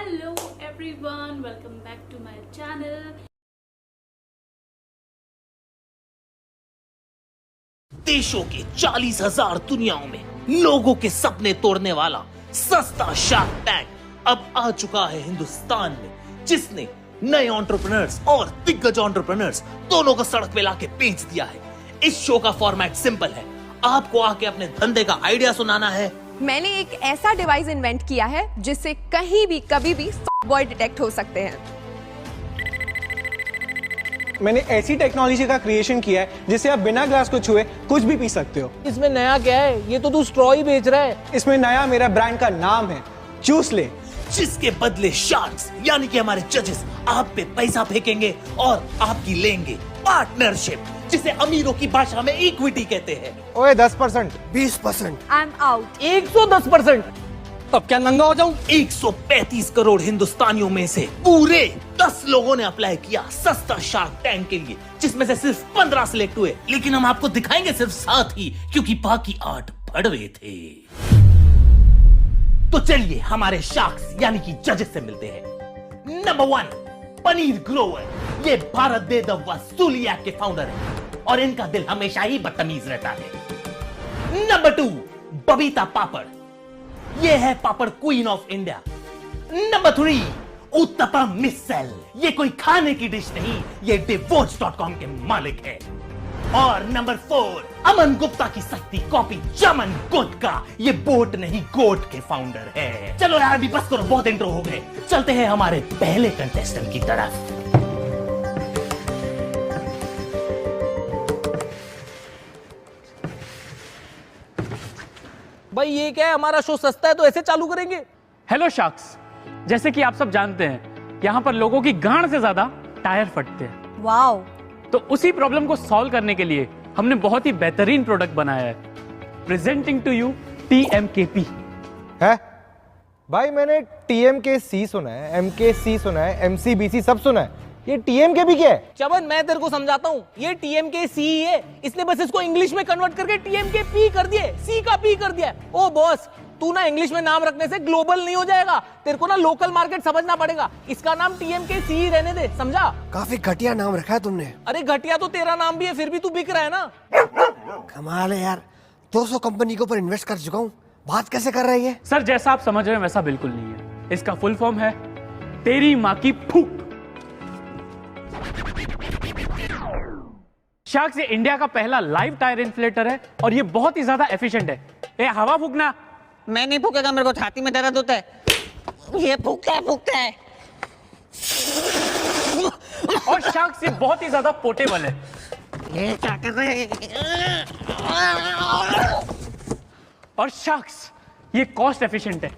Hello everyone, welcome back to my channel. देशों के 40,000 दुनियाओं में लोगों के सपने तोड़ने वाला सस्ता शार्क टैंक अब आ चुका है हिंदुस्तान में, जिसने नए एंटरप्रेन्योर्स और दिग्गज एंटरप्रेन्योर्स दोनों को सड़क पे लाके बेच दिया है। इस शो का फॉर्मेट सिंपल है, आपको आके अपने धंधे का आइडिया सुनाना है। मैंने एक ऐसा डिवाइस इन्वेंट किया है जिससे कहीं भी कभी भी बॉय डिटेक्ट हो सकते हैं। मैंने ऐसी टेक्नोलॉजी का क्रिएशन किया है जिससे आप बिना ग्लास को छुए कुछ भी पी सकते हो। इसमें नया क्या है? ये तो तू स्ट्रॉ ही बेच रहा है। इसमें नया मेरा ब्रांड का नाम है चूस ले, जिसके बदले शार्क्स यानी कि हमारे जजेस आप पे पैसा फेंकेंगे और आपकी लेंगे पार्टनरशिप, जिसे अमीरों की भाषा में इक्विटी कहते हैं। ओए 10%, 20%, आई एम आउट। 110%। तब क्या नंगा हो जाऊं? 135 करोड़ हिंदुस्तानियों में से पूरे 10 लोगों ने अप्लाई किया सस्ता शार्क टैंक के लिए, जिसमें से सिर्फ 15 सिलेक्ट हुए। लेकिन हम आपको दिखाएंगे सिर्फ 7 ही, क्योंकि बाकी 8 भड़वे थे। तो चलिए हमारे शार्क्स यानी कि जजेस से मिलते हैं। नंबर 1 पनीर ग्रोवर, ये भारत दे द वसूली ऐप के फाउंडर हैं और इनका दिल हमेशा ही बदतमीज रहता है। नंबर 2 बबीता पापड़, ये है papad queen of India. Number 3 uttapam misal, ये कोई खाने की डिश नहीं, ये divorce.com के मालिक है। और नंबर 4 अमन गुप्ता की सस्ती कॉपी चमन गुटका, ये बोट नहीं गोट के फाउंडर है। चलो यार अभी बस करो, बहुत इंट्रो हो गए, चलते हैं हमारे पहले कंटेस्टेंट की तरफ। भाई ये क्या है? हमारा शो सस्ता है तो ऐसे चालू करेंगे? हेलो शार्क्स, जैसे कि आप सब जानते हैं यहाँ पर लोगों की गांड से ज्यादा टायर फटते हैं। वाओ। तो उसी प्रॉब्लम को सॉल्व करने के लिए हमने बहुत ही बेहतरीन प्रोडक्ट बनाया है। Presenting to you TMKP। है भाई, मैंने TMKC सुना है, MKC सुना है, MCBC सब सुना है, ये TMKP क्या है? चमन मैं तेरे को समझाता हूँ, ये TMKC ही है। इसने बस इसको इंग्लिश में कन्वर्ट करके TMKP कर दिए, C का P कर दिया। ओ बॉस, तू ना इंग्लिश में नाम रखने से ग्लोबल नहीं हो जाएगा, तेरे को ना लोकल मार्केट समझना पड़ेगा। इसका नाम TMKC ही रहने दे, समझा? काफी घटिया नाम रखा है तुमने। अरे घटिया तो तेरा नाम भी है, फिर भी तू बिक रहा है ना। कमाल है यार, 200 कंपनी के ऊपर इन्वेस्ट कर चुका हूँ, बात कैसे कर रही है? सर जैसा आप समझ रहे हैं वैसा बिल्कुल नहीं है। इसका फुल फॉर्म है तेरी माँ की फूक। शार्क्स ये इंडिया का पहला लाइव टायर इन्फ्लेटर है और ये बहुत ही ज्यादा एफिशिएंट है। ए हवा फूकना। मैं नहीं फूकेगा, मेरे को छाती में दर्द होता है। ये फूकता है। और शार्क्स ये बहुत ही ज्यादा पोर्टेबल है। ये क्या कर रहे हैं? और शार्क्स ये कॉस्ट एफिशिएंट है।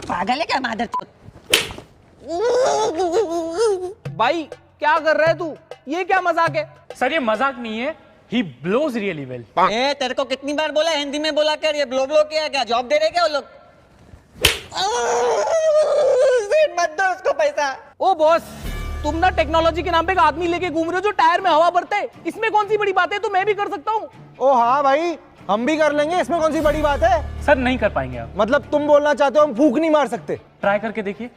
पागल है क्या मादरचोद? भाई क्या कर रहा है तू? ये क्या मजाक है? सर ये मजाक नहीं है, ही ब्लोज रियली वेल। ए तेरे को कितनी बार बोला हिंदी में बोला कर, ये ब्लो ब्लो किया क्या? जॉब दे रहे क्या वो लोग? मत दो उसको पैसा। ओ बॉस, तुम ना टेक्नोलॉजी के नाम पे एक आदमी लेके घूम रहे हो जो टायर में हवा भरता है। इसमें कौन सी बड़ी बात है? तो मैं भी कर सकता हूँ। ओ हाँ भाई, हम भी कर लेंगे, इसमें कौन सी बड़ी बात है? सर नहीं कर पाएंगे आप। मतलब तुम बोलना चाहते हो हम फूक नहीं मार सकते? ट्राई करके देखिए।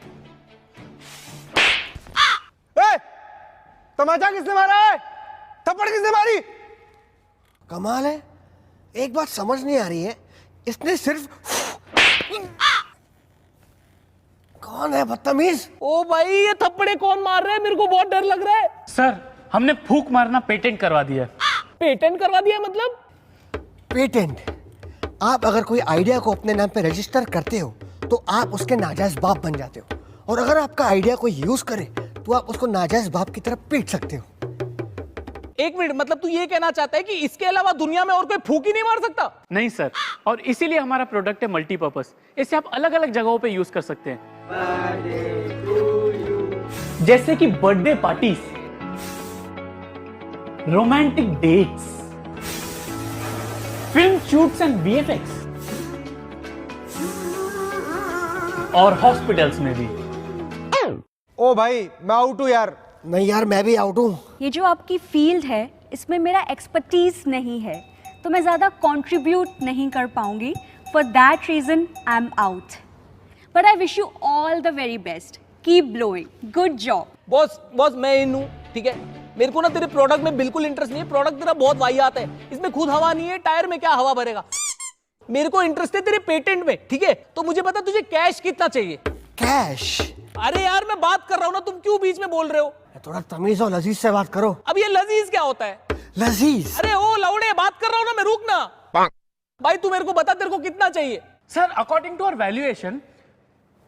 तमाचा किसने मारा है? थप्पड़ किसने मारी? कमाल है, एक बात समझ नहीं आ रही है, इसने सिर्फ कौन है बदतमीज? ओ भाई, ये थप्पड़े कौन मार रहा है? मेरे को बहुत डर लग रहा है। सर हमने फूक मारना पेटेंट करवा दिया। पेटेंट करवा दिया मतलब? पेटेंट? आप अगर कोई आइडिया को अपने नाम पे रजिस्टर करते हो तो आप उसके नाजायज बाप बन जाते हो, और अगर आपका आइडिया कोई यूज करे तो आप उसको नाजायज बाप की तरफ पीट सकते हो। एक मिनट, मतलब तू ये कहना चाहता है कि इसके अलावा दुनिया में और कोई फूक ही नहीं मार सकता? नहीं सर, और इसीलिए हमारा प्रोडक्ट है मल्टीपर्पस। इसे आप अलग अलग जगहों पे यूज कर सकते हैं, जैसे कि birthday parties, romantic dates, film shoots and VFX, और हॉस्पिटल्स में भी। ओ भाई मैं आउट हूँ यार। नहीं यार, मैं भी आउट हूँ। ये जो आपकी फील्ड है इसमें मेरा एक्सपर्टीज नहीं है, तो मैं ज़्यादा कंट्रीब्यूट नहीं कर पाऊंगी। For that reason I am out. but I wish you all the very best. Keep blowing. Good job. Boss मैं इन हूँ, ठीक है। मेरे को ना तेरे प्रोडक्ट में बिल्कुल इंटरेस्ट नहीं है। प्रोडक्ट तेरा बहुत वाहियात है, इसमें खुद हवा नहीं है, टायर में क्या हवा भरेगा। मेरे को इंटरेस्ट है तेरे पेटेंट में, ठीक है। तो मुझे बता तुझे कैश कितना चाहिए। कैश? अरे यार मैं बात कर रहा हूँ ना, तुम क्यों बीच में बोल रहे हो। थोड़ा तमीज और लजीज से बात करो। अब ये लजीज क्या होता है। लजीज? अरे ओ लौड़े, बात कर रहा हूँ ना मैं, रुक ना। भाई तू मेरे को बता तेरे को कितना चाहिए। Sir according to our valuation,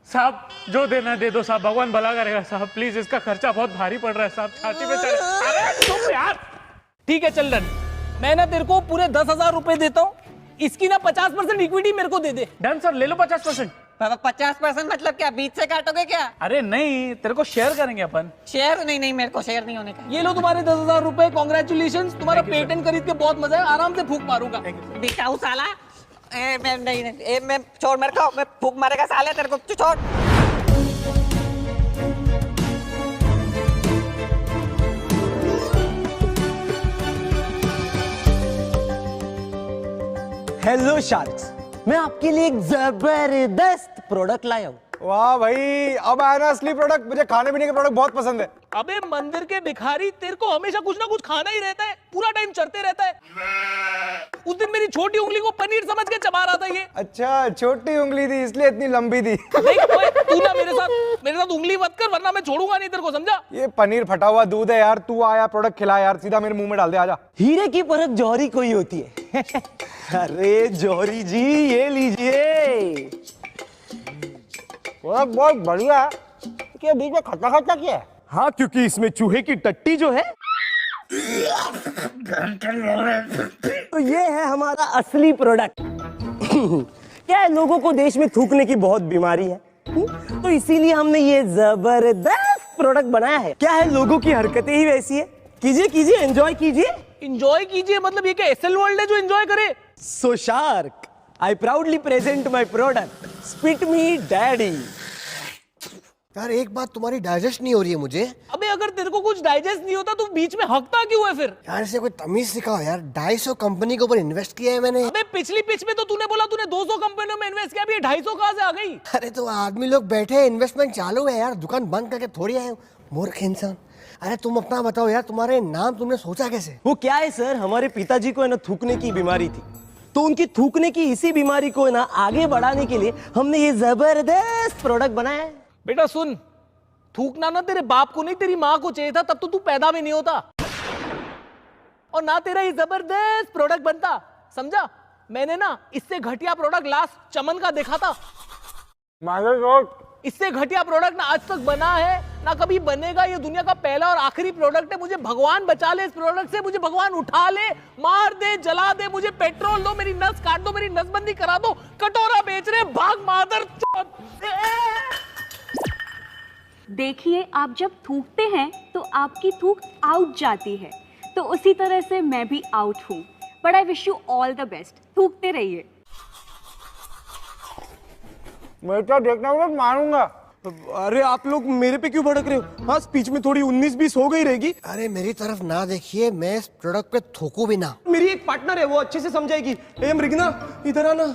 साहब जो देना दे दो साहब, भगवान भला करेगा साहब, प्लीज इसका खर्चा बहुत भारी पड़ रहा है साहब, छाती पे चढ़। अरे चुप यार। ठीक है चल डन, मैं ना तेरे को पूरे 10,000 रुपए देता हूँ, इसकी ना 50% इक्विटी मेरे को दे दे। डन सर, ले लो 50%। 50% मतलब क्या, बीच से काटोगे क्या? अरे नहीं, तेरे को शेयर करेंगे अपन। शेयर नहीं, मेरे को शेयर नहीं होने का। ये लो तुम्हारे 10,000 रुपए, कॉन्ग्रेचुलेशन। तुम्हारा पेटेंट खरीद के बहुत मजा है, आराम से फूक मारूंगा। दिखाऊ साला। मैं नहीं, मैं छोड़ मेरे को, मैं फूक मारेगा साले तेरे को, तू छोड़। हेलो शार्क्स, मैं आपके लिए एक जबरदस्त प्रोडक्ट लाया हूँ। वाह भाई, अब आया ना असली प्रोडक्ट। मुझे खाने पीने के प्रोडक्ट बहुत पसंद है। अबे मंदिर के भिखारी, तेरे को हमेशा कुछ ना कुछ खाना ही रहता है, पूरा टाइम चढ़ते रहता है। उस दिन मेरी छोटी उंगली को पनीर समझ के चबा रहा था ये। अच्छा, छोटी उंगली थी इसलिए इतनी लंबी थी। देख तू ना मेरे साथ उंगली मत कर, वरना मैं छोड़ूंगा नहीं तेरे को, समझा। ये पनीर फटा हुआ दूध है यार। तू आया प्रोडक्ट खिला यार, सीधा मेरे मुंह में डाल दे, आजा। हीरे की परख जौहरी कोई होती है। अरे जौहरी जी, ये लीजिए। बहुत बढ़िया है। क्या बीच में खट्टा खट्टा क्या है? हाँ, क्योंकि इसमें चूहे की टट्टी जो है, तो ये है हमारा असली प्रोडक्ट। क्या है, लोगों को देश में थूकने की बहुत बीमारी है, तो इसीलिए हमने ये जबरदस्त प्रोडक्ट बनाया है। क्या है, लोगों की हरकतें ही वैसी है। कीजिए कीजिए, एंजॉय कीजिए। एंजॉय कीजिए मतलब ये क्या एसएल वर्ल्ड है जो एंजॉय करे। So Shark, I proudly present my product. Spit me daddy. यार एक बात तुम्हारी डाइजेस्ट नहीं हो रही है मुझे। अबे अगर तेरे को कुछ डाइजेस्ट नहीं होता तो बीच में हकता क्यों है फिर। यार इसे कोई तमीज सिखाओ यार। 250 कंपनी के ऊपर इन्वेस्ट किया है मैंने। अबे पिछली पिच में तो तूने बोला तूने 200 कंपनियों में इन्वेस्ट किया, अभी 250 कहाँ से आ गई। अरे तो आदमी लोग बैठे हैं, इन्वेस्टमेंट चालू है यार, दुकान बंद करके थोड़ी आए हो, मूर्ख इंसान। अरे तुम अपना बताओ यार, तुम्हारे नाम तुमने सोचा कैसे? वो क्या है सर, हमारे पिताजी को है ना थूकने की बीमारी थी, तो उनकी थूकने की इसी बीमारी को ना आगे बढ़ाने के लिए हमने ये जबरदस्त प्रोडक्ट बनाया है। बेटा सुन, थूकना ना तेरे बाप को नहीं तेरी माँ को चाहिए था, तब तो तू पैदा भी नहीं होता और ना तेरा ये जबरदस्त प्रोडक्ट बनता, समझा। मैंने ना इससे घटिया प्रोडक्ट लास्ट चमन का देखा था। इससे घटिया प्रोडक्ट ना आज तक बना है ना कभी बनेगा। ये दुनिया का पहला और आखिरी प्रोडक्ट है। मुझे भगवान बचा ले इस प्रोडक्ट से, मुझे भगवान उठा ले, मार दे, जला दे, मुझे पेट्रोल दो, मेरी नस काट दो, मेरी नसबंदी करा दो। कटोरा बेच रहे, भाग मादर। देखिए, आप जब थूकते हैं तो आपकी थूक आउट जाती है, तो उसी तरह से मैं भी आउट हूँ। But I wish you all the best. थूकते रहिए। मैं तो देखना हूँ, मारूंगा। अरे आप लोग मेरे पे क्यों भड़क रहे हो? हाँ, स्पीच में थोड़ी 19-20 हो गई रहेगी। अरे मेरी तरफ ना देखिए, मैं इस प्रोडक्ट पे थूकू भी ना। मेरी एक पार्टनर है, वो अच्छे से समझाएगी। ए मृगना, इधर आना।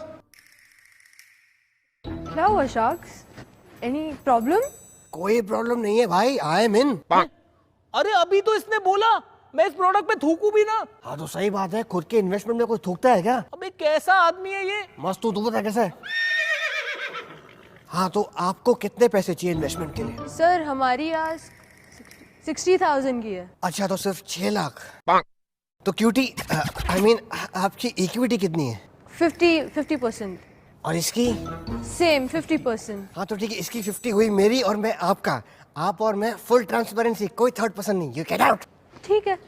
क्या हुआ शार्क्स? Any problem? कोई प्रॉब्लम नहीं है भाई, आई एम इन। अरे अभी तो इसने बोला मैं इस प्रोडक्ट पे थूकू भी ना। हाँ तो सही बात है, खुद के इन्वेस्टमेंट में कोई थूकता है क्या? अबे कैसा आदमी है ये। मस्त, तू बता कैसा है? हाँ तो आपको कितने पैसे चाहिए इन्वेस्टमेंट के लिए? सर हमारी आज 60,000 की है। अच्छा तो सिर्फ 6 लाख। तो क्यूटी, आई मीन आपकी इक्विटी कितनी है? 50%। और इसकी? सेम 50%। हाँ तो ठीक है, इसकी 50 हुई, मेरी और मैं आपका। आप और मैं फुल ट्रांसपेरेंसी, कोई थर्ड पर्सन नहीं। You get out. ठीक है।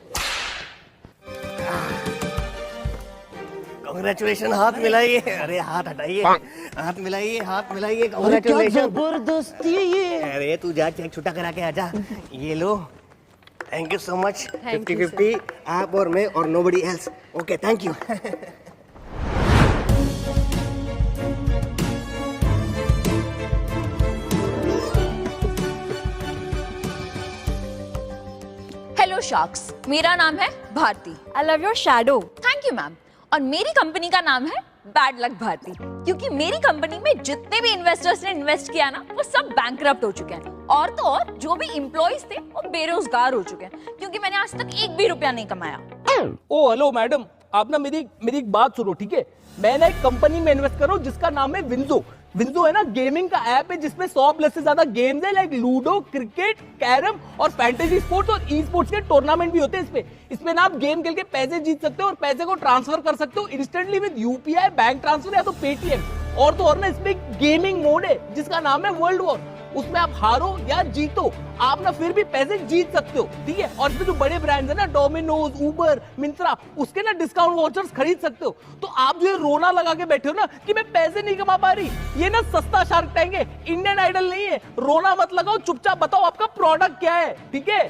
कांग्रेचुलेशन। हाथ मिलाइए। अरे हाथ हटाइए, हाथ मिलाइए, हाथ मिलाइए। कांग्रेचुलेशन। जबरदस्ती है ये। अरे तू जा चेक छुट्टा करा के आजा। ये लो, थैंक यू सो मच। 50-50 आप और मैं और nobody else. Okay, thank you. Hello sharks, मेरा नाम है Bharti. I love your shadow. Thank you ma'am. और मेरी कंपनी का नाम है बैड लक भारती, क्योंकि मेरी कंपनी में जितने भी इन्वेस्टर्स ने इन्वेस्ट किया ना वो सब बैंकरप्ट हो चुके हैं, और तो और जो भी एम्प्लॉइज थे वो बेरोजगार हो चुके हैं, क्योंकि मैंने आज तक एक भी रुपया नहीं कमाया। ओ हेलो मैडम, आप ना मेरी एक बात सुनो, ठीक है? मैं ना एक कंपनी में इन्वेस्ट कर रहा हूँ जिसका नाम है विंजो। विंजो है ना गेमिंग का ऐप है जिसमें 100+ से ज्यादा गेम्स है, लाइक लूडो, क्रिकेट, कैरम और फैंटेसी स्पोर्ट्स और ई स्पोर्ट्स के टूर्नामेंट भी होते हैं इसमें ना आप गेम खेल के पैसे जीत सकते हो और पैसे को ट्रांसफर कर सकते हो instantly with UPI, bank transfer या तो पेटीएम। और तो और ना इसमें एक गेमिंग मोड है जिसका नाम है वर्ल्ड वॉर। उसमें आप हारो या जीतो, आप ना फिर भी पैसे जीत सकते हो, ठीक है? और इसमें जो बड़े ब्रांड्स है ना, डोमिनोज, उबर, मिंत्रा, उसके ना डिस्काउंट वाउचर्स खरीद सकते हो। तो आप जो ये रोना लगा के बैठे हो ना कि मैं पैसे नहीं कमा पा रही, ये ना सस्ता शार्क टैंक है, इंडियन आइडल नहीं है। रोना मत लगाओ, चुपचाप बताओ आपका प्रोडक्ट क्या है, ठीक है?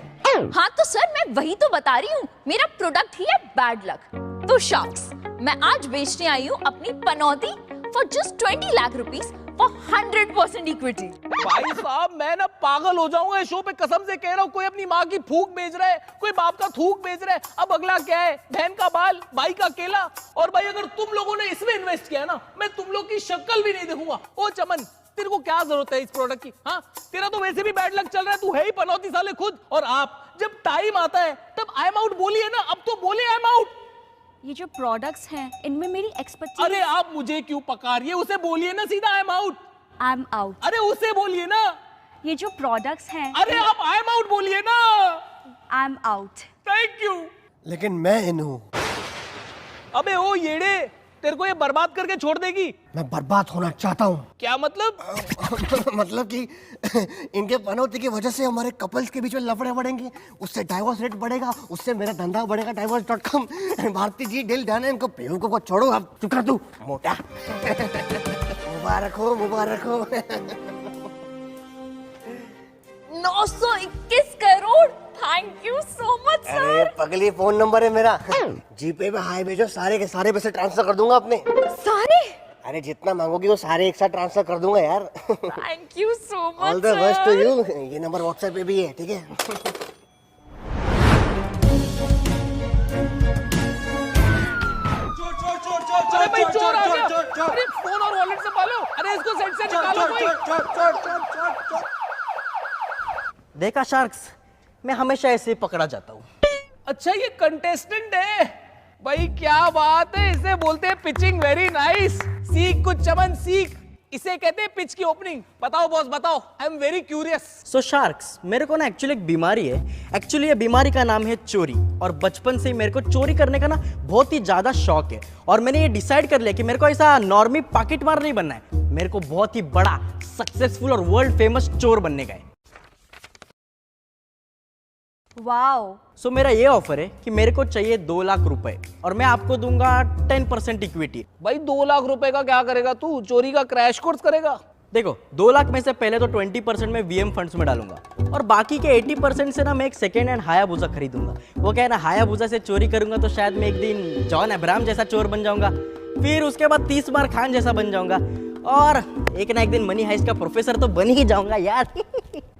हाँ तो सर मैं वही तो बता रही हूँ, मेरा प्रोडक्ट ही है बैड लक। तो शार्क्स, मैं आज बेचने आई हूँ अपनी पनौती for just 20 lakh rupees for 100% equity. भाई साहब मैं ना पागल हो जाऊंगा इस शो पे, कसम से कह रहा हूँ। कोई अपनी माँ की फूक बेच रहा है, कोई बाप का थूक बेच रहा है, अब अगला क्या है? बहन का बाल, भाई का केला। और भाई अगर तुम लोगों ने इसमें इन्वेस्ट किया ना, मैं तुम लोग की शक्ल भी नहीं देखूंगा। ओ चमन, तेरे को क्या जरूरत है इस प्रोडक्ट की? हाँ, तेरा तो वैसे भी बैड लक चल रहा है, तू है ही पनौती साले खुद। और आप जब टाइम आता है तब आई एम आउट बोलिए ना, अब तो बोले आई एम आउट। ये जो प्रोडक्ट्स हैं इनमें मेरी एक्सपर्टीज। अरे आप मुझे क्यों पका रही है? उसे बोलिए ना सीधा I am out. I am out. अरे उसे बोलिए ना। ये जो प्रोडक्ट्स हैं। अरे आप आई एम आउट बोलिए ना। I am out. Thank you. लेकिन मैं इन हूं। अबे ओ येड़े, तेरे को ये बर्बाद करके छोड़ देगी? मैं बर्बाद होना चाहता हूं। क्या मतलब? मतलब कि इनके पनौती की वजह से हमारे कपल्स के बीच में लफड़े बढ़ेंगे, उससे डाइवोर्स रेट बढ़ेगा, उससे मेरा धंधा बढ़ेगा divorce.com। भारती जी दिल जाने, इनको बेवकूफ को छोड़ो, अब चुप कर तू मोटा। मुबारक हो, मुबारक हो। 921 crore, thank you so much sir. अरे पगली, फोन नंबर है मेरा, जीपे पे हाई भेजो, सारे के सारे पैसे ट्रांसफर कर दूंगा अपने। सारे? अरे जितना मांगोगी वो सारे एक साथ ट्रांसफर कर दूंगा यार। Thank you so much. All the best to you. ये नंबर व्हाट्सएप पे भी है, ठीक है? अरे भाई चोर आ गया। अरे फोन और वॉलेट संभालो। अरे इसको सेट से निकालो कोई। देखा शार्क्स, मैं हमेशा ऐसे ही पकड़ा जाता हूँ। अच्छा ये कंटेस्टेंट है भाई, क्या बात है। इसे बोलते हैं पिचिंग वेरी नाइस। सीख कुछ चमन, सीख। इसे कहते हैं पिच की ओपनिंग। बताओ बॉस बताओ, I am very curious. So sharks, मेरे को ना एक्चुअली एक बीमारी है। एक्चुअली ये बीमारी का नाम है चोरी, और बचपन से ही मेरे को चोरी करने का ना बहुत ही ज्यादा शौक है। और मैंने ये डिसाइड कर लिया कि मेरे को ऐसा नॉर्मी पॉकेट मार नहीं बनना है, मेरे को बहुत ही बड़ा, सक्सेसफुल और वर्ल्ड फेमस चोर बनने का है। वाओ। सो मेरा ये ऑफर है कि मेरे को चाहिए 2 लाख रुपए और मैं आपको दूंगा 10% इक्विटी। भाई 2 लाख रुपए का क्या करेगा तू? चोरी का क्रैश कोर्स करेगा? देखो 2 लाख में से पहले तो 20% में वीएम फंड्स में डालूंगा, और बाकी के 80% से ना मैं एक सेकेंड हैंड हायाबुसा खरीदूंगा। वो क्या है ना, हायाबुसा से चोरी करूंगा तो शायद मैं एक दिन जॉन अब्राहम जैसा चोर बन जाऊंगा, फिर उसके बाद 30 बार खान जैसा बन जाऊंगा, और एक ना एक दिन मनी हाइस्ट का प्रोफेसर तो बन ही जाऊंगा यार।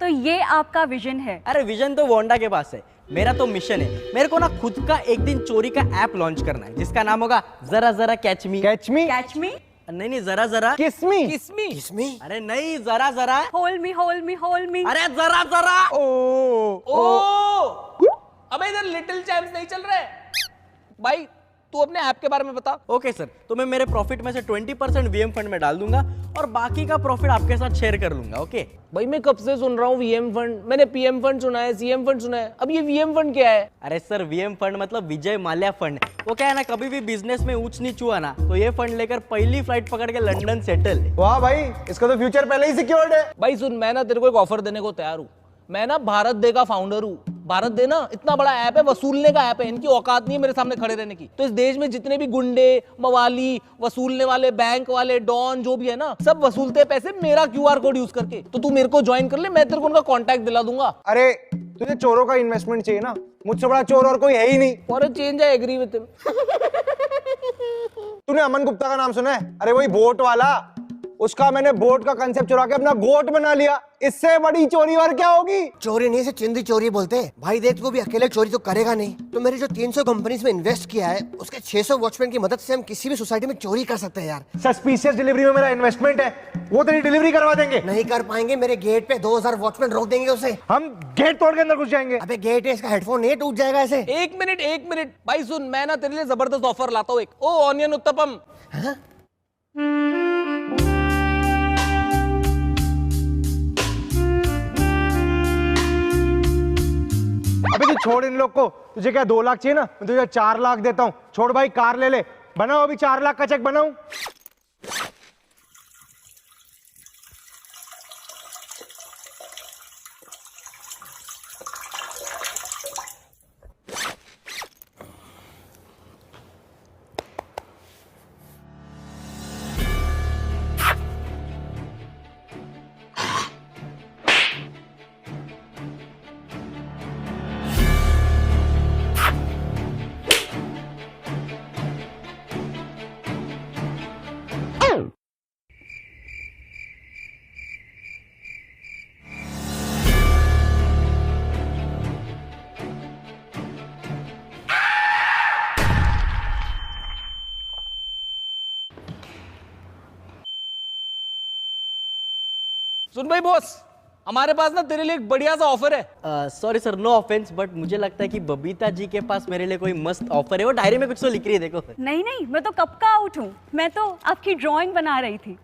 तो ये आपका विजन है? अरे विजन तो वोंडा के पास है, मेरा तो मिशन है। मेरे को ना खुद का एक दिन चोरी का ऐप लॉन्च करना है जिसका नाम होगा जरा जरा कैच मी। कैच मी? कैच मी? नहीं जरा जरा किस मी? किस मी? किस मी? अरे नहीं, जरा जरा। Hold me, hold me, hold me. अरे जरा जरा। ओ अबे इधर लिटिल चैम्प्स नहीं चल रहा है भाई। तू अपने ऐप के बारे में बता। ओके सर, तो मैं मेरे प्रॉफिट में से 20% वीएम फंड में डाल दूंगा और बाकी का प्रॉफिट आपके साथ शेयर कर लूंगा। ओके भाई मैं कब से सुन रहा हूँ वीएम फंड। मैंने पीएम फंड सुना है, सीएम फंड सुना है, अब ये वीएम फंड क्या है? अरे सर, वीएम फंड मतलब विजय माल्या फंड। वो क्या है ना, कभी भी बिजनेस में ऊंच नीच हुआ ना तो ये फंड लेकर पहली फ्लाइट पकड़ के लंदन सेटल। वाह भाई, इसका तो फ्यूचर पहले ही सिक्योर्ड है। भाई सुन, मैं ना तेरे को एक ऑफर देने को तैयार हूँ। मैं ना भारत डे का फाउंडर हूँ। भारत डे ना इतना बड़ा ऐप है, वसूलने का ऐप है। इनकी औकात नहीं है मेरे सामने खड़े रहने की। तो इस देश में जितने भी गुंडे, मवाली, वसूलने वाले, बैंक वाले, डॉन जो भी है ना, सब वसूलते हैं पैसे मेरा क्यूआर कोड यूज करके। तो तू मेरे को ज्वाइन कर ले, मैं तेरे को उनका कांटेक्ट दिला दूंगा। अरे तुझे चोरों का इन्वेस्टमेंट चाहिए ना, मुझसे बड़ा चोर और कोई है ही नहीं। और change I agree with him. तूने अमन गुप्ता का नाम सुना है? अरे वही वोट वाला, उसका मैंने बोट का कंसेप्ट चुरा के अपना गोट बना लिया। इससे बड़ी चोरी और क्या होगी? चोरी नहीं, से चिंदी चोरी बोलते हैं। भाई देख, तू भी अकेले चोरी तो करेगा नहीं, तो मेरे जो 300 कंपनीज में इन्वेस्ट किया है उसके 600 वॉचमैन की मदद से हम किसी भी सोसाइटी में चोरी कर सकते हैं यार। सस्पिशियस डिलीवरी में मेरा इन्वेस्टमेंट है, वो तेरी डिलीवरी करवा देंगे। नहीं कर पाएंगे, मेरे गेट पे 2000 वॉचमैन रोक देंगे उसे। हम गेट तोड़ के अंदर घुस जाएंगे। अबे गेट है, इसका हेडफोन नहीं टूट जाएगा ऐसे। एक मिनट भाई सुन, मैं ना तेरे लिए जबरदस्त ऑफर लाता हूँ एक। ओ ऑनियन उत्तपम। अबे तू छोड़ इन लोग को, तुझे क्या 2 लाख चाहिए ना, मैं तुझे 4 लाख देता हूँ। छोड़ भाई, कार ले ले, बनाओ अभी 4 लाख का चेक बनाऊं। सुन भाई बॉस, हमारे पास ना तेरे लिए एक बढ़िया सा ऑफर है। Sorry sir, no offence, but मुझे लगता है कि बबीता जी के पास मेरे लिए कोई मस्त ऑफर है। वो डायरी में कुछ तो लिख रही है, देखो। नहीं, मैं तो कब का आउट हूँ। मैं तो आपकी ड्राइंग बना रही थी।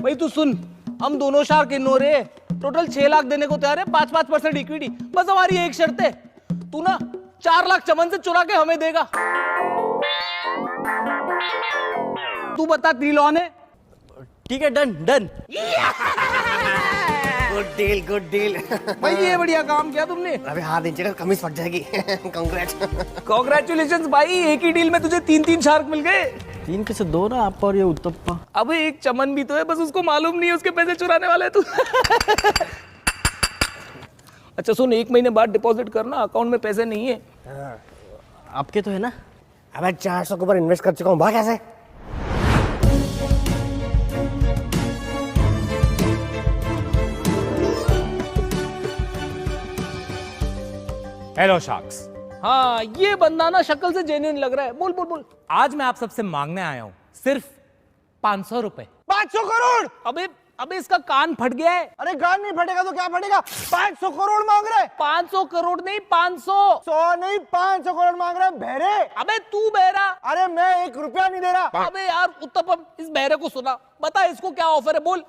भाई तू सुन, हम दोनों शार्क इन हो रहे हैं, टोटल 6 लाख देने को तैयार है, 5% इक्विटी। बस हमारी एक शर्त है, तू ना 4 लाख चमन से चुरा के हमें देगा। तू बता, डील ऑन है? ठीक है, डन। Good deal. भाई ये बढ़िया काम किया तुमने। अबे हाथ नीचे कर, कमीज फट जाएगी। कांग्रेचुलेशंस भाई, एक ही डील में तुझे 3 शार्क मिल गए। 3 कैसे, 2 ना, आप और ये उत्तप्पा। अबे एक चमन भी तो है, बस उसको मालूम नहीं है उसके पैसे चुराने वाला है तू। अच्छा सुन, 1 महीने बाद डिपॉजिट करना, अकाउंट में पैसे नहीं है। आपके तो है ना? अबे 400 के ऊपर इन्वेस्ट कर चुका हूँ, भाग कैसे? Hello sharks. हाँ, ये बंदा ना शक्ल से जेन्युइन लग रहा है। बोल। आज मैं आप सबसे मांगने आया हूँ सिर्फ 500 रुपए। 500 करोड़? अबे इसका कान फट गया है। अरे कान नहीं फटेगा तो क्या फटेगा? 500 करोड़ मांग रहे? 500 करोड़ नहीं, 500। 100 नहीं, 500 करोड़ मांग रहे बहरे। अबे तू बहरा? अरे मैं 1 रुपया नहीं दे रहा। अबे यार उत्तपम, इस बहरे को सुना, बता इसको क्या ऑफर है, बोल।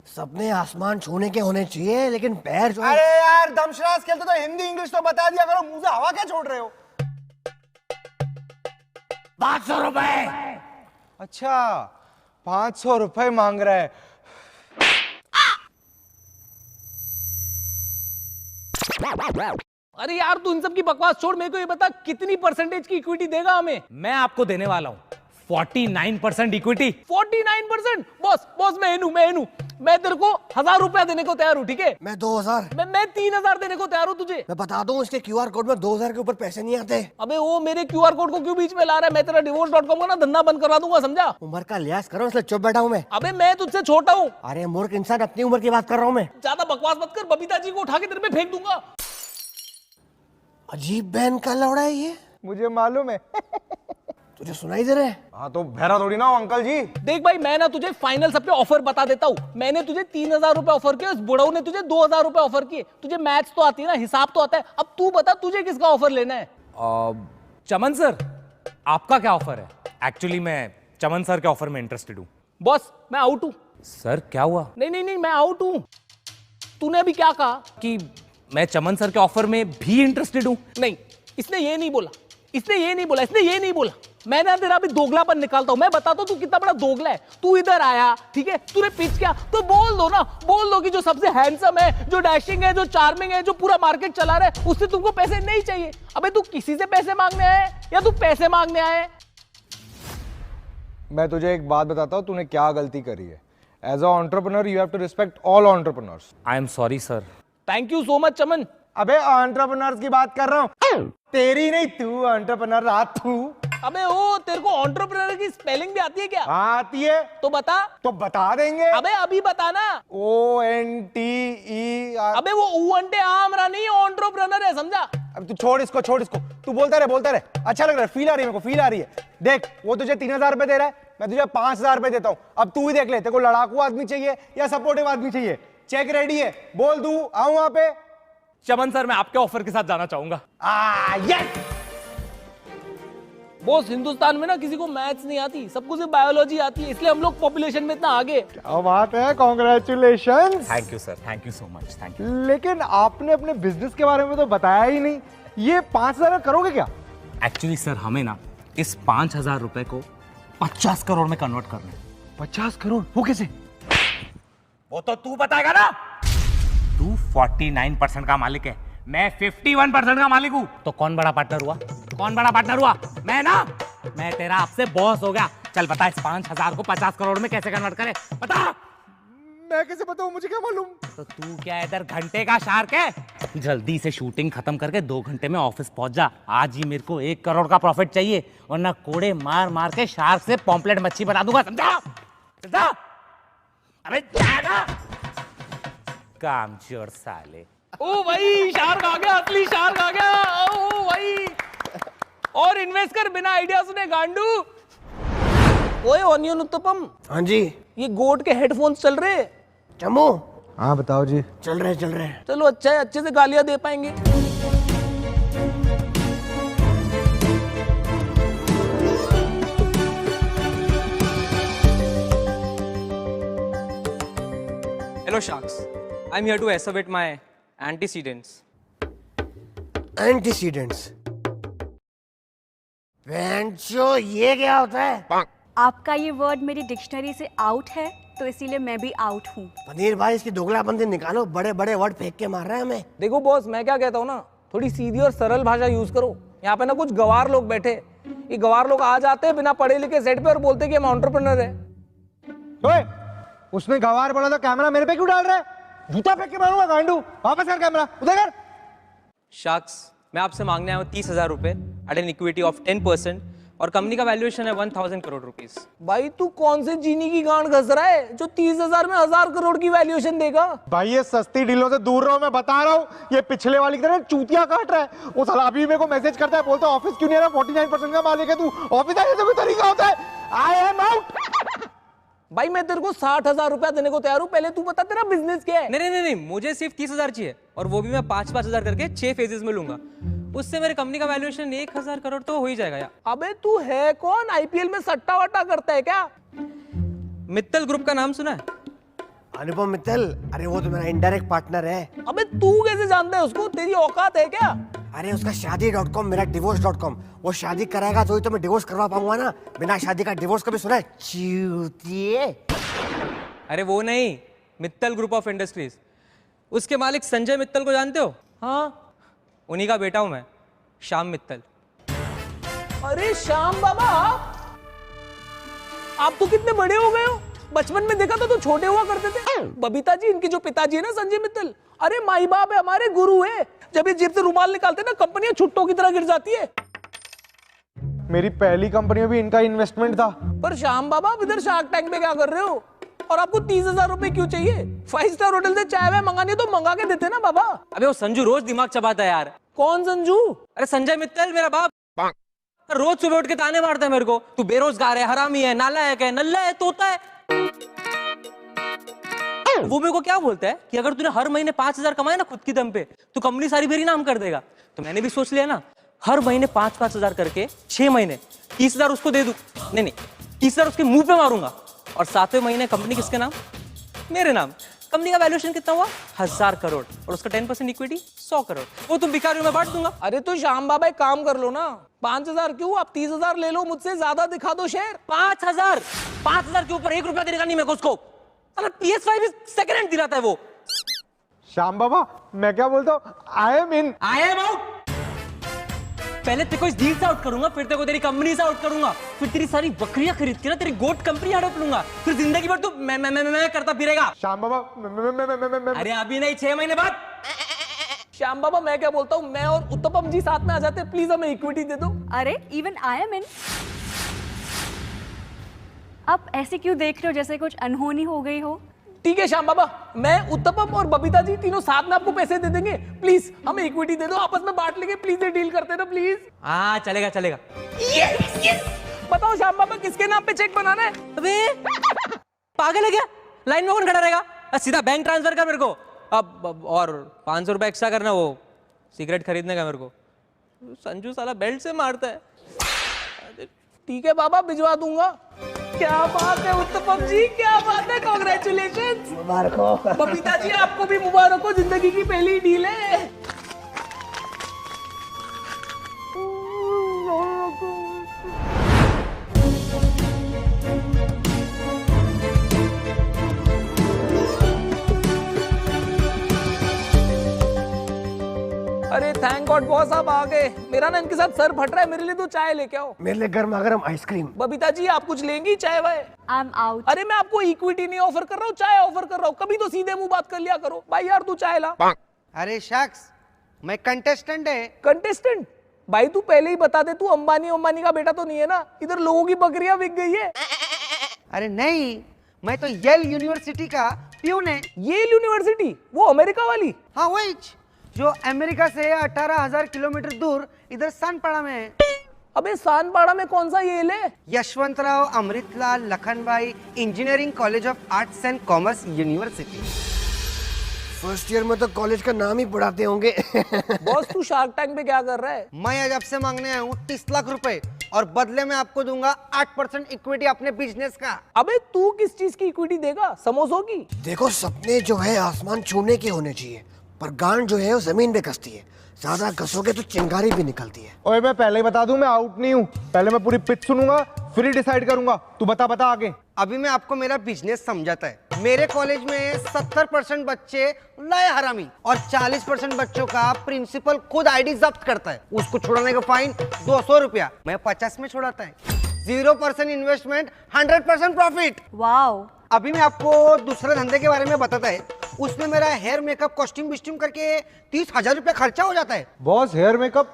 सपने आसमान छूने के होने चाहिए, लेकिन पैर जो अरे यार दमशराज खेलते तो हिंदी इंग्लिश तो बता दिया करो, मुंह से हवा क्या छोड़ रहे हो? 500 रुपए। अच्छा, 500 रुपए मांग रहा है। अरे यार तू इन सब की बकवास छोड़, मेरे को ये बता कितनी परसेंटेज की इक्विटी देगा हमें? मैं आपको देने वाला हूँ 49% इक्विटी। 49%? बॉस मैं हूँ। मैं तेरे को 1000 रुपया देने को तैयार हूँ, ठीक है? मैं 2000। मैं 3000 देने को तैयार हूँ तुझे। मैं बता दूं, इसके क्यूआर कोड में 2000 के ऊपर पैसे नहीं आते। अबे वो मेरे क्यूआर कोड को क्यों बीच में ला रहा है? मैं तेरा divorce.com का ना धंधा बंद करवा दूंगा, समझा? उम्र का लिहाज करो, इसलिए चुप बैठा हूँ मैं। अबे मैं तुझसे छोटा हूँ। अरे मूर्ख इंसान, अपनी उम्र की बात कर रहा हूँ मैं। ज्यादा बकवास मत कर, बबीता जी को उठा के तेरे पे फेंक दूंगा। अजीब बहन का लौड़ा है ये। मुझे मालूम है। तुझे सुनाई दे रहा है? हाँ तो बहरा थोड़ी ना हो अंकल जी। देख भाई, मैं ना तुझे फाइनल सब पे ऑफर बता देता हूँ। मैंने तुझे 3000 रुपए ऑफर किए, उस बुढ़ऊ ने तुझे 2000 रुपए ऑफर किए। तुझे मैथ्स तो आती है ना, हिसाब तो आता है। अब तू बता तुझे किसका ऑफर लेना है? चमन सर, आपका क्या ऑफर है? एक्चुअली मैं चमन सर के ऑफर में इंटरेस्टेड हूँ। बॉस मैं आउट हूँ। सर क्या हुआ? नहीं मैं आउट हूँ। तूने अभी क्या कहा? कि मैं चमन सर के ऑफर में भी इंटरेस्टेड हूँ। नहीं, इसने ये नहीं बोला। मैं ना तेरा अभी दोगलापन निकालता हूं। मैं बताता हूं तू कितना बड़ा दोगला है। तू इधर आया, ठीक है, तूने पिच किया तो बोल दो कि जो सबसे हैंडसम है, जो डैशिंग है, जो चार्मिंग है, जो पूरा मार्केट चला रहा है, उससे तुमको पैसे नहीं चाहिए। अबे तू किसी से पैसे मांगने आया है या तू पैसे मांगने आया है? मैं तुझे एक बात बताता हूँ, तूने क्या गलती करी है। As a entrepreneur you have to respect all entrepreneurs. I am sorry sir. Thank you so much Chaman. अबे एंटरप्रेन्योर्स की बात कर रहा हूँ, तेरी नहीं, तू एंटरप्रेन्योर रहा तू। अबे ओ, तेरे को एंटरप्रेन्योर की स्पेलिंग भी आती है क्या? आती है तो बता। तो बता देंगे। अबे अभी बताना। ONTE। अबे वो ऊंटे आमरा नहीं, एंटरप्रेन्योर है, समझा? अब तू छोड़ इसको, छोड़ इसको, तू बोलता रहे। अच्छा लग रहा है, फील आ रही है मेरे को, फील आ रही है। देख, वो तुझे 3000 रुपए दे रहा है, मैं तुझे 5000 रुपए देता हूँ। अब तू ही देख ले, तेरे को लड़ाकू आदमी चाहिए या सपोर्टिव आदमी चाहिए? चेक रेडी है, बोल दूं, आऊं वहां पे? चमन सर, मैं आपके ऑफर के साथ जाना चाहूंगा। यस बॉस, हिंदुस्तान में ना किसी को मैथ्स नहीं आती, सबको सिर्फ बायोलॉजी आती है, इसलिए हम लोग पॉपुलेशन में इतना आगे। क्या बात है, congratulation. Thank you sir, thank you so much, thank you. लेकिन आपने अपने बिजनेस के बारे में तो बताया ही नहीं। ये 5000 करोगे क्या? एक्चुअली सर, हमें ना इस 5000 रुपए को 50 करोड़ में कन्वर्ट करना है। 50 करोड़? वो कैसे? वो तो तू बताएगा ना। तू 49% का मालिक है, मैं 51% का मालिक हूँ, तो कौन बड़ा पार्टनर हुआ? कौन बड़ा पार्टनर हुआ? मैं ना। मैं तेरा आपसे बॉस हो गया। चल बता, इस 5000 को 50 करोड़ में कैसे कन्वर्ट करे? बता। मैं कैसे बताऊं, मुझे क्या मालूम? तो तू क्या इधर घंटे का शार्क है? जल्दी से शूटिंग खत्म करके 2 घंटे में ऑफिस पहुंच जा। आज ही मेरे को 1 करोड़ का प्रॉफिट चाहिए, वरना कोड़े मार मार के शार्क से पॉम्पलेट मच्छी बना दूंगा, समझा? समझा? अबे जाना। कामचोर साले। ओ भाई, शार्क आ गया, असली शार्क आ गया। ओ भाई, और इन्वेस्ट कर बिना आइडिया सुने, गांडू। ओए ऑनियन उत्तपम। हाँ जी। ये गोट के हेडफोन्स चल रहे? चमो। हाँ बताओ जी। चल रहे चलो अच्छा है, अच्छे से गालियां दे पाएंगे। Hello sharks, I'm here to asseverate my antecedents. Antecedents? वेंचो, ये क्या होता है? आपका ये वर्ड मेरी डिक्शनरी से आउट है, तो इसीलिए मैं भी आउट हूँ। पनीर भाई, इसकी दोगलाबंदी निकालो, बड़े बड़े वर्ड फेंक के मार रहे हैं हमें। देखो बॉस, मैं क्या कहता हूँ ना, थोड़ी सीधी और सरल भाषा यूज करो। यहाँ पे ना कुछ गवार लोग बैठे, ये गवार लोग आ जाते हैं बिना पढ़े लिखे सेट पे और बोलते कि हम एंटरप्रेन्योर है। ओए, उसने गवार बोला तो कैमरा मेरे पे क्यों डाल रहा है? जूता फेंक के मारूंगा गांडू। वापस कर कैमरा, उधर कर। Sharks, मैं आपसे मांगने आया हूँ 30,000 रुपए एट एन इक्विटी ऑफ 10% और कंपनी का वैल्यूएशन है 1000 करोड़ रुपीस। भाई तू कौन से जीनी की गांड घस रहा है जो 30,000 में 1000 करोड़ की वैल्यूएशन देगा? भाई ये सस्ती डीलों से दूर रहो, मैं बता रहा हूँ। ये पिछले वाली की तरह चूतिया काट रहा है। वो साला अभी मेरे को मैसेज करता है, बोलता है ऑफिस क्यों नहीं आ रहा, 49% का मालिक है तू, ऑफिस आने का कोई तरीका होता है? I am out. भाई मैं तेरे को 60,000 रुपया देने को तैयार हूँ, पहले तू बता तेरा बिजनेस क्या है? नहीं, मुझे सिर्फ 30,000 चाहिए और वो भी मैं 5-5 करके 6 फेजेस में लूंगा। उससे मेरे कंपनी का वैल्यूएशन 1000 करोड़ तो हो ही जाएगा यार। अबे तू है कौन? आईपीएल में सट्टा वट्टा करता है क्या? मित्तल ग्रुप का नाम सुना है? अनुपम मित्तल? अरे वो तो मेरा इनडायरेक्ट पार्टनर है। अबे तू कैसे जानता है उसको? तेरी औकात है क्या? अरे उसका शादी.com, मेरा divorce.com। वो शादी कराएगा तो ही तो मैं डिवोर्स करवा पाऊंगा ना। बिना शादी का डिवोर्स कभी सुना है? चूतिए। अरे वो नहीं, मित्तल ग्रुप ऑफ इंडस्ट्रीज। उसके मालिक संजय मित्तल को जानते हो? हाँ, उन्हीं का बेटा हूं मैं, श्याम मित्तल। अरे श्याम बाबा, आप तो कितने बड़े हो गए हो। बचपन में देखा तो छोटे हुआ करते थे। बबीता जी, इनके जो पिताजी है ना संजय मित्तल, अरे माई बाप है, हमारे गुरु है। जब ये जेब से रुमाल निकालते ना, कंपनियां छुट्टों की तरह गिर जाती है। मेरी पहली कंपनी में भी इनका इन्वेस्टमेंट था। पर श्याम बाबा, आप इधर शार्क टैंक में क्या कर रहे हो? और आपको 30,000 रुपए क्यों चाहिए? 5 स्टार होटल से चाय वाय मंगानी तो मंगा के देते ना बाबा। अबे वो संजू रोज दिमाग चबाता है यार। कौन संजू? अरे संजय मित्तल, मेरा बाप। रोज सुबह उठ के ताने मारता है मेरे को, तू बेरोजगार है, हरामी है, नालायक है, नल्ला है, तोता है। वो मेरे को क्या बोलता है कि अगर तूने हर महीने 5,000 कमाए ना खुद की दम पे, तो कंपनी सारी मेरी नाम कर देगा। तो मैंने भी सोच लिया ना, हर महीने 5,000 करके 6 महीने 30,000 उसको दे दूं। नहीं, 30,000 उसके मुंह पे मारूंगा और 7वें महीने कंपनी किसके नाम? मेरे नाम। कंपनी का वैल्यूएशन कितना हुआ? 1000 करोड़ और उसका 10% इक्विटी 100 करोड़। वो तुम भिखारियों में बांट दूंगा। अरे तो श्याम बाबा एक काम कर लो ना, 5,000 क्यों, आप 30,000 ले लो, मुझसे ज्यादा दिखा दो शेयर। 5,000 के ऊपर 1 रुपया देने का नहीं मेरे को उसको। PS5 सेकंड हैंड दिलाता है वो। श्याम बाबा, मैं क्या बोलता हूँ, आई एम आउट। पहले तेरे को इस डील से आउट करूंगा, फिर तेरे को तेरी कंपनी से आउट करूंगा, फिर तेरी सारी बकरियां खरीद के ना तेरी गोट कंपनी हड़प लूंगा, फिर जिंदगी भर तू मैं करता फिरेगा। श्याम बाबा, मैं अरे अभी नहीं, 6 महीने बाद। श्याम बाबा, मैं क्या बोलता हूँ, मैं और उत्तपम जी साथ में आ जाते, प्लीज हमें इक्विटी दे दो। अरे इवन आई एम इन। आप ऐसे क्यों देख रहे हो जैसे कुछ अनहोनी हो गई हो? ठीक है श्याम बाबा, मैं उत्तपम और बबीता जी तीनों साथ में आपको पैसे दे देंगे। प्लीज हमें इक्विटी दे दो, आपस में बांट लेंगे। प्लीज ये डील करते ना प्लीज। हाँ चलेगा चलेगा। बताओ श्याम बाबा किसके नाम पे चेक बनाना है? अबे पागल है क्या? लाइन में कौन खड़ा रहेगा? सीधा बैंक ट्रांसफर कर मेरे को। अब और 500 रुपए एक्स्ट्रा करना, वो सिगरेट खरीदने का मेरे को। संजू साला बेल्ट से मारता है। ठीक है बाबा, भिजवा दूंगा। क्या बात है उत्तपम जी, क्या बात है, कांग्रेचुलेशंस। मुबारक हो। बबीता जी आपको भी मुबारक हो, जिंदगी की पहली डील है। अरे थैंक गॉड बॉस आप आ गए। मेरा ना इनके साथ सर फट रहा है, मेरे लिए तो चाय लेके आओ। मेरे लिए गर्मा गर्म आइसक्रीम। बबीता जी आप कुछ लेंगी चाय वाय? I am out. अरे मैं आपको इक्विटी नहीं ऑफर कर रहा हूँ, चाय ऑफर कर रहा हूँ। कभी तो सीधे मुंह बात कर लिया करो। भाई यार तू चाय ला। अरे शख्स, मैं कंटेस्टेंट है। कंटेस्टेंट? भाई तू पहले ही बता दे, तू अंबानी का बेटा तो नहीं है ना? इधर लोगों की बकरियां बिक गई है। अरे नहीं, मैं तो येल यूनिवर्सिटी का प्यून है। Yale university? वो अमेरिका वाली? हाँ वही, जो अमेरिका से 18,000 किलोमीटर दूर इधर सानपाड़ा में है। अबे सानपाड़ा में कौन सा येल है? Yashwantrao Amritlal Lakhanbhai engineering college of arts and commerce university. First year में तो कॉलेज का नाम ही पढ़ाते होंगे। बॉस तू शार्क टैंक पे क्या कर रहा है? मैं आज आपसे मांगने आया हूँ 30 लाख रुपए और बदले में आपको दूंगा 8% इक्विटी अपने बिजनेस का। अबे तू किस चीज की इक्विटी देगा? समोसों की? देखो सपने जो है आसमान छूने के होने चाहिए, पर गांड जो है वो जमीन पे कसती है। ज्यादा कसोगे तो चिंगारी भी निकलती है। ओए मैं पहले ही बता दूं, मैं आउट नहीं हूँ। पहले मैं पूरी पिच सुनूंगा फिर ही डिसाइड करूंगा। तू बता आगे। अभी मैं आपको मेरा बिजनेस समझाता है। मेरे कॉलेज में 70% बच्चे लाए हरामी और 40% बच्चों का प्रिंसिपल खुद आईडी जब्त करता है। उसको छुड़ाने का फाइन 200 रुपया, मैं 50 में छुड़ाता है। 0% इन्वेस्टमेंट 100% प्रॉफिट। वाओ। अभी मैं आपको दूसरे धंधे के बारे में बताता है। उसमें मेरा हेयर मेकअप कॉस्ट्यूम विस्ट्यूम करके 30,000 रुपया खर्चा हो जाता है। बॉस हेयर मेकअप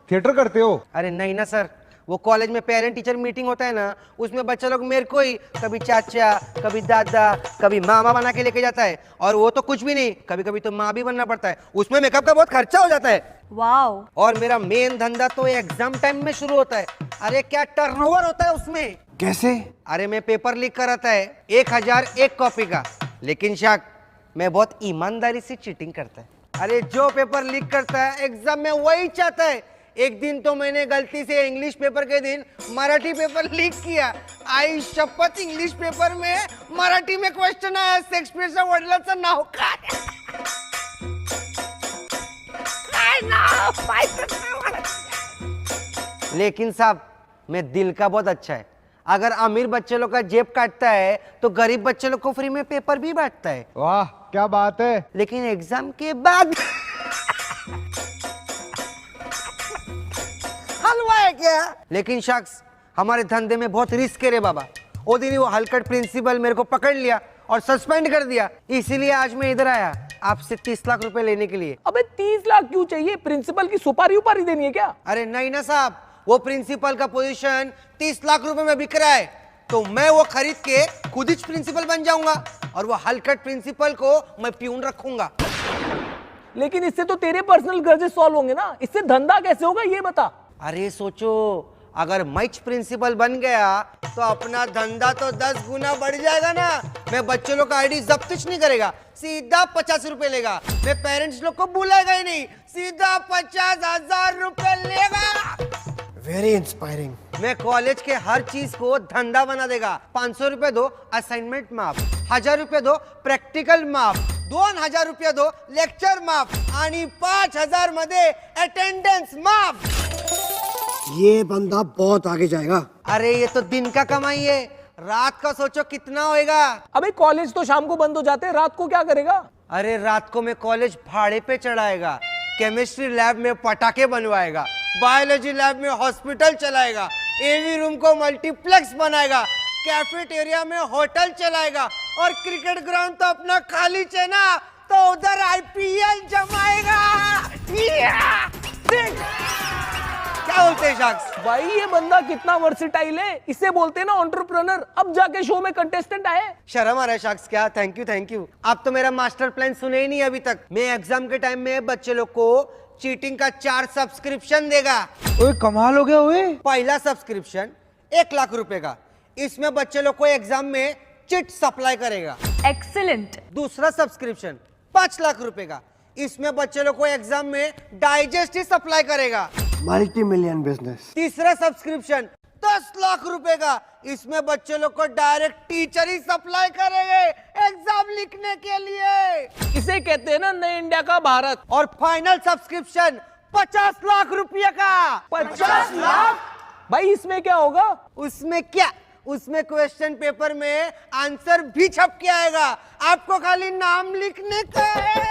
थिएटर करते हो? अरे नहीं ना सर, वो कॉलेज में पेरेंट टीचर मीटिंग होता है ना, उसमें बच्चे लोग मेरे को ही कभी चाचा, कभी दादा, कभी मामा बना के लेके जाता है। और वो तो कुछ भी नहीं, कभी कभी तो माँ भी बनना पड़ता है। उसमें मेकअप का बहुत खर्चा हो जाता है। वाओ। और मेरा मेन धंधा तो एग्जाम टाइम में शुरू होता है। अरे क्या टर्नओवर होता है उसमें। कैसे? अरे मैं पेपर लीक कराता है 1001 कॉपी का, लेकिन शाक मैं बहुत ईमानदारी से चीटिंग करता है। अरे जो पेपर लीक करता है एग्जाम में वही चाहता है। एक दिन तो मैंने गलती से इंग्लिश पेपर के दिन मराठी पेपर लीक किया। आई शपथ, इंग्लिश पेपर में मराठी में क्वेश्चन आया, शेक्सपियरच्या वडिलांचं नाव काय? लेकिन साहब मैं दिल का बहुत अच्छा है। अगर अमीर बच्चे लोग का जेब काटता है तो गरीब बच्चे लोग को फ्री में पेपर भी बांटता है। वाह क्या बात है। लेकिन एग्जाम के बाद हलवा है क्या? लेकिन शख्स हमारे धंधे में बहुत रिस्क है रे बाबा। वो दिन वो हलकट प्रिंसिपल मेरे को पकड़ लिया और सस्पेंड कर दिया। इसीलिए आज मैं इधर आया आपसे 30 लाख रुपए लेने के लिए। अबे 30 लाख क्यों चाहिए? प्रिंसिपल की सुपारी उपारी देनी है क्या? अरे नहीं ना साहब, वो प्रिंसिपल का पोजीशन 30 लाख रुपए में बिक रहा है, तो मैं वो खरीद के खुद ही प्रिंसिपल बन जाऊंगा और वो हलकट प्रिंसिपल को मैं प्यून रखूंगा। लेकिन इससे तो तेरे पर्सनल ग्रजेस सॉल्व होंगे ना, इससे धंधा कैसे होगा ये बता। अरे सोचो, अगर मैच प्रिंसिपल बन गया तो अपना धंधा तो 10 गुना बढ़ जाएगा ना। मैं बच्चों लोग का आईडी जब्त नहीं करेगा, सीधा 50 रुपए लेगा। मैं पेरेंट्स लोग को बुलाएगा ही नहीं, सीधा 50,000 रुपए लेगा। Very inspiring. मैं कॉलेज के हर चीज को धंधा बना देगा। 500 रुपए दो असाइनमेंट माफ, 1000 रुपए दो प्रॅक्टिकल माफ, 2000 रुपये दो लेक्चर माफ आणि 5000 मध्ये अटेंडेंस माफ। ये बंदा बहुत आगे जाएगा। अरे ये तो दिन का कमाई है, रात का सोचो कितना होएगा। अबे कॉलेज तो शाम को बंद हो जाते हैं, रात को क्या करेगा? अरे रात को मैं कॉलेज भाड़े पे चढ़ाएगा, केमिस्ट्री लैब में पटाखे बनवाएगा, बायोलॉजी लैब में हॉस्पिटल चलाएगा, एवी रूम को मल्टीप्लेक्स बनाएगा, कैफेटेरिया में होटल चलाएगा और क्रिकेट ग्राउंड तो अपना खाली है ना, तो उधर आईपीएल जमाएगा। क्या बोलते हैं शाक्स? भाई ये बंदा कितना वर्सिटाइल है, इसे बोलते हैं ना एंटरप्रेन्योर। अब जाके शो में कंटेस्टेंट आए। शर्म आ रहा है शाक्स क्या? Thank you. आप तो मेरा मास्टर प्लान सुने ही नहीं अभी तक। मैं एग्जाम के टाइम में बच्चे लोग को चीटिंग का 4 सब्सक्रिप्शन देगा। ओए कमाल हो गया। ओए पहला सब्सक्रिप्शन 1 लाख रुपए का, इसमें बच्चे लोग को एग्जाम में चिट सप्लाई करेगा। एक्सीलेंट। दूसरा सब्सक्रिप्शन 5 लाख रुपए का, इसमें बच्चे लोग को एग्जाम में डाइजेस्ट ही सप्लाई करेगा। Multi million business. तीसरा सब्सक्रिप्शन 10 लाख रुपए का, इसमें बच्चे लोग को डायरेक्ट टीचर ही सप्लाई करेंगे एग्जाम लिखने के लिए। इसे कहते हैं ना नए इंडिया का भारत। और फाइनल सब्सक्रिप्शन 50 लाख रुपए का। 50 लाख? भाई इसमें क्या होगा? उसमें क्या, उसमें क्वेश्चन पेपर में आंसर भी छप के आएगा, आपको खाली नाम लिखने का है।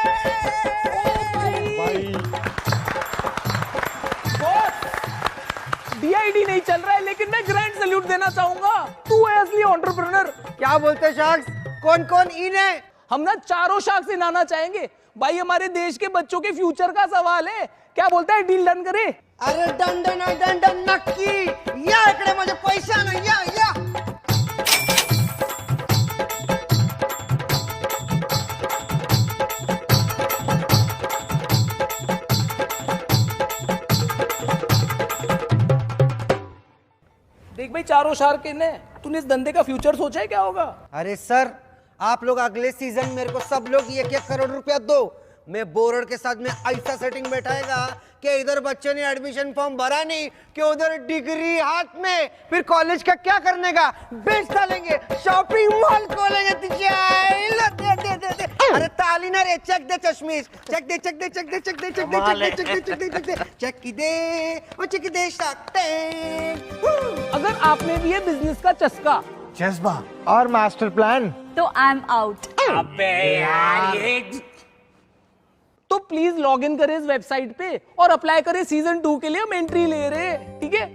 डीआईडी नहीं चल रहा है, लेकिन मैं ग्रैंड सैल्यूट देना चाहूंगा। तू है असली एंटरप्रेन्योर। क्या बोलते शार्क्स? कौन कौन इन है? हम ना चारों शार्क्स इन आना चाहेंगे। भाई हमारे देश के बच्चों के फ्यूचर का सवाल है। क्या बोलता है, डील डन करे? अरे डन नक्की। या इकडे माझे पैसा नाही, या देख भाई, चारों शार्क इन है। तूने इस धंधे का फ्यूचर सोचा है क्या होगा? अरे सर, आप लोग अगले सीजन मेरे को सब लोग 1-1 करोड़ रुपया दो। मैं बोर्ड के साथ में ऐसा सेटिंग बैठाएगा कि इधर बच्चे ने एडमिशन फॉर्म भरा नहीं कि उधर डिग्री हाथ में, फिर कॉलेज का क्या करने का, बेच डालेंगे, शॉपिंग मॉल खोलेंगे। दे। अरे ताली ना रे, चेक दे चश्मीश, चेक दे शार्क टैंक। अगर आपने भी ये बिजनेस का चस्का, जज्बा और मास्टर प्लान, तो आई एम आउट। अबे यार ये, तो प्लीज लॉग इन करें इस वेबसाइट पे और अप्लाई करें सीजन 2 के लिए। हम एंट्री ले रहे हैं, ठीक है?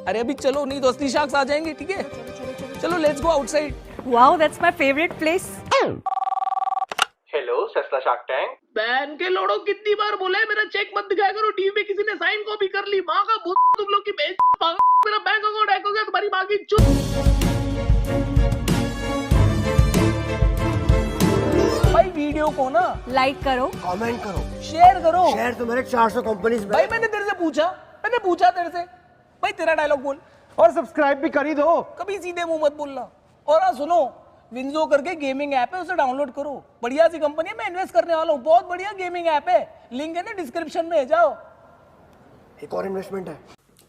अरे अभी चलो, नहीं तो असली शार्क्स आ जाएंगे, ठीक है? चलो let's go outside. Wow, that's my favourite place. Hello सस्ता शार्क टैंक। बैन के लोड़ो, कितनी बार बोला है मेरा चेक मत दिखाया करो। टीवी में किसी ने साइन कॉपी कर ली। माँ का भूत तुम लोग की बेच। मेरा बैंक अकाउंट हैक हो गया, तुम्हारी माँ की चुप। भाई वीडियो को ना लाइक करो, कमेंट करो, शेयर करो। शेयर तो मेरे 400 कंपनीज में। भाई मैंने तेरे से पूछा तेरे से। भाई तेरा डायलॉग बोल। और सब्सक्राइब भी कर ही दो। कभी सीधे मुंह मत बोलना। और हाँ सुनो, विंजो करके गेमिंग ऐप है, उसे डाउनलोड करो। बढ़िया सी कंपनी है, मैं इन्वेस्ट करने वाला हूँ। बहुत बढ़िया गेमिंग ऐप है, लिंक है ना डिस्क्रिप्शन में, जाओ। एक और इन्वेस्टमेंट है।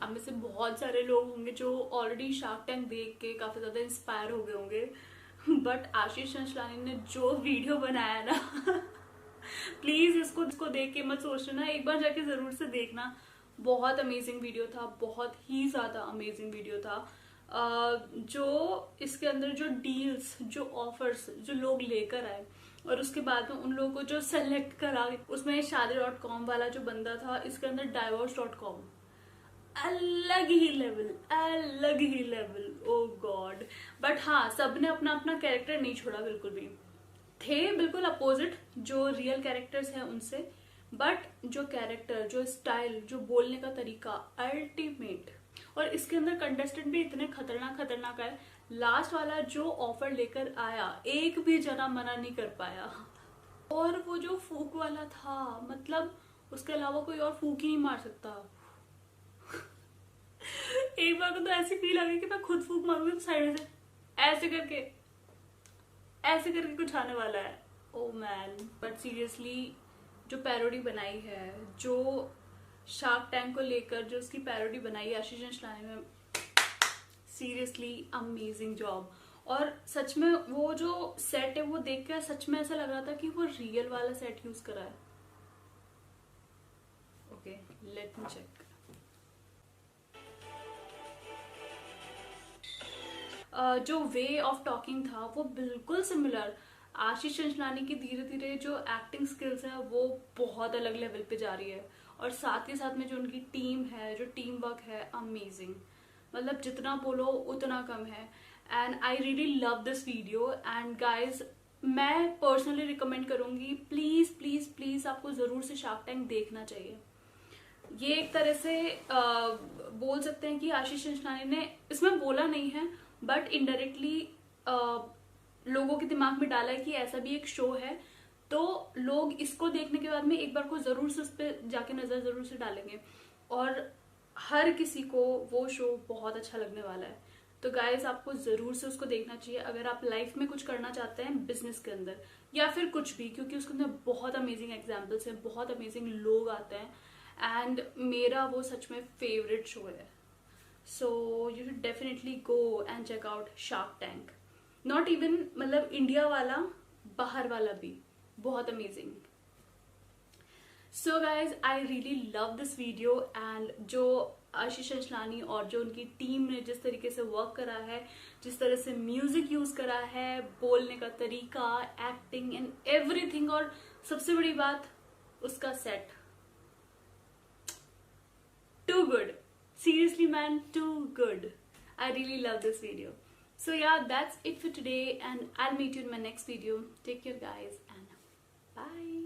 अब में से बहुत सारे लोग होंगे जो ऑलरेडी शार्क टैंक देख के काफी ज्यादा इंस्पायर हो गए होंगे, बट आशीष चंचलानी ने जो वीडियो बनाया ना प्लीज इसको देख के मत सोचना, एक बार जाके जरूर से देखना। बहुत अमेजिंग वीडियो था, बहुत ही ज्यादा अमेजिंग वीडियो था। जो इसके अंदर जो डील्स, जो ऑफर्स जो लोग लेकर आए और उसके बाद में उन लोगों को जो सेलेक्ट करा, उसमें शादी.com वाला जो बंदा था, इसके अंदर divorce.com, अलग ही लेवल। Oh God. बट हाँ, सबने अपना अपना कैरेक्टर नहीं छोड़ा, बिल्कुल भी थे बिल्कुल अपोजिट जो रियल कैरेक्टर्स हैं उनसे, बट जो कैरेक्टर, जो स्टाइल, जो बोलने का तरीका अल्टीमेट। और इसके अंदर कंटेस्टेंट भी इतने खतरनाक है। लास्ट वाला जो ऑफर लेकर आया, एक भी जना मना नहीं कर पाया। और वो जो फूक वाला था, मतलब उसके अलावा कोई और फूक ही नहीं मार सकता। एक बार को तो ऐसी फील आ गई कि मैं खुद फूक मारूंगी तो साइड से ऐसे करके कुछ आने वाला है। Oh man. बट सीरियसली जो पैरोडी बनाई है, जो शार्क टैंक को लेकर जो उसकी पैरोडी बनाई है आशीष चंचलानी में, सीरियसली अमेजिंग जॉब। और सच में वो जो सेट है वो देख कर सच में ऐसा लग रहा था कि वो रियल वाला सेट यूज करा है। Okay, let me check. जो वे ऑफ टॉकिंग था वो बिल्कुल सिमिलर। आशीष चंचलानी की धीरे धीरे जो एक्टिंग स्किल्स है वो बहुत अलग लेवल पे जा रही है, और साथ ही साथ में जो उनकी टीम है, जो टीम वर्क है, अमेजिंग। मतलब जितना बोलो उतना कम है। And I really love this video. And guys, मैं पर्सनली रिकमेंड करूंगी, प्लीज आपको जरूर से शार्क टैंक देखना चाहिए। ये एक तरह से बोल सकते हैं कि आशीष चंचलानी ने इसमें बोला नहीं है, बट इनडायरेक्टली लोगों के दिमाग में डाला है कि ऐसा भी एक शो है, तो लोग इसको देखने के बाद में एक बार को जरूर से उस पर जाके नजर जरूर से डालेंगे और हर किसी को वो शो बहुत अच्छा लगने वाला है। तो गाइस आपको जरूर से उसको देखना चाहिए अगर आप लाइफ में कुछ करना चाहते हैं बिजनेस के अंदर या फिर कुछ भी, क्योंकि उसके अंदर बहुत अमेजिंग एग्जाम्पल्स हैं, बहुत अमेजिंग लोग आते हैं एंड मेरा वो सच में फेवरेट शो है। So you should definitely go and check out shark tank. Not even मतलब इंडिया वाला, बाहर वाला भी बहुत amazing. So guys I really love this video and जो आशीष चंचलानी और जो उनकी टीम ने जिस तरीके से वर्क करा है, जिस तरह से म्यूजिक यूज करा है, बोलने का तरीका, एक्टिंग एंड एवरीथिंग, और सबसे बड़ी बात उसका set, too good, seriously man, too good. I really love this video. So yeah, that's it for today and I'll meet you in my next video. Take care guys and bye.